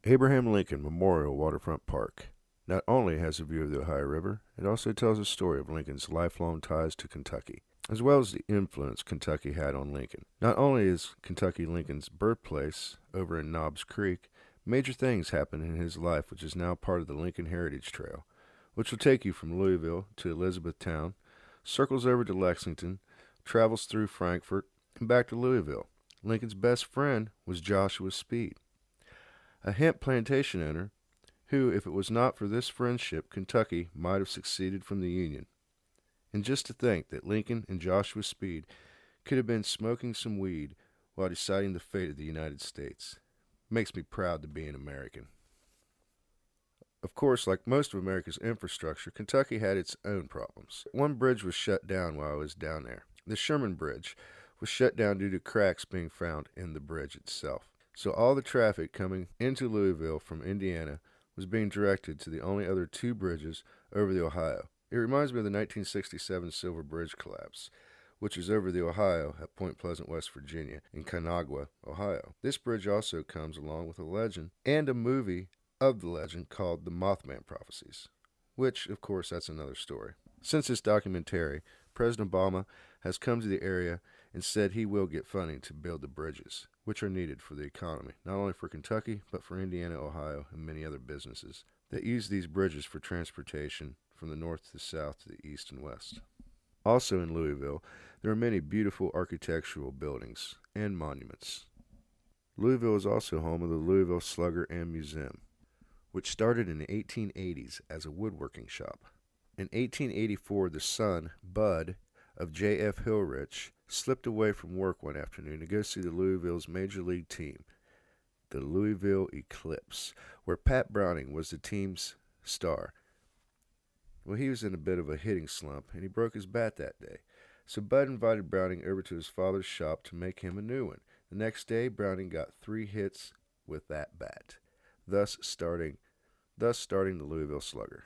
Abraham Lincoln Memorial Waterfront Park not only has a view of the Ohio River, it also tells a story of Lincoln's lifelong ties to Kentucky, as well as the influence Kentucky had on Lincoln. Not only is Kentucky Lincoln's birthplace over in Knobs Creek, major things happen in his life which is now part of the Lincoln Heritage Trail, which will take you from Louisville to Elizabethtown, circles over to Lexington, travels through Frankfort, and back to Louisville. Lincoln's best friend was Joshua Speed, a hemp plantation owner who, if it was not for this friendship, Kentucky might have seceded from the Union. And just to think that Lincoln and Joshua Speed could have been smoking some weed while deciding the fate of the United States makes me proud to be an American. Of course, like most of America's infrastructure, Kentucky had its own problems. One bridge was shut down while I was down there. The Sherman Bridge was shut down due to cracks being found in the bridge itself. So all the traffic coming into Louisville from Indiana was being directed to the only other two bridges over the Ohio. It reminds me of the 1967 Silver Bridge collapse, which is over the Ohio at Point Pleasant, West Virginia, and Kanagwa, Ohio. This bridge also comes along with a legend and a movie of the legend called The Mothman Prophecies, which, of course, that's another story. Since this documentary, President Obama has come to the area and said he will get funding to build the bridges, which are needed for the economy, not only for Kentucky, but for Indiana, Ohio, and many other businesses that use these bridges for transportation from the north to the south to the east and west. Also in Louisville, there are many beautiful architectural buildings and monuments. Louisville is also home of the Louisville Slugger and Museum, which started in the 1880s as a woodworking shop. In 1884, the son, Bud, of J.F. Hillrich, slipped away from work one afternoon to go see the Louisville's major league team, the Louisville Eclipse, where Pat Browning was the team's star. Well, he was in a bit of a hitting slump, and he broke his bat that day. So Bud invited Browning over to his father's shop to make him a new one. The next day, Browning got 3 hits with that bat, thus starting the Louisville Slugger.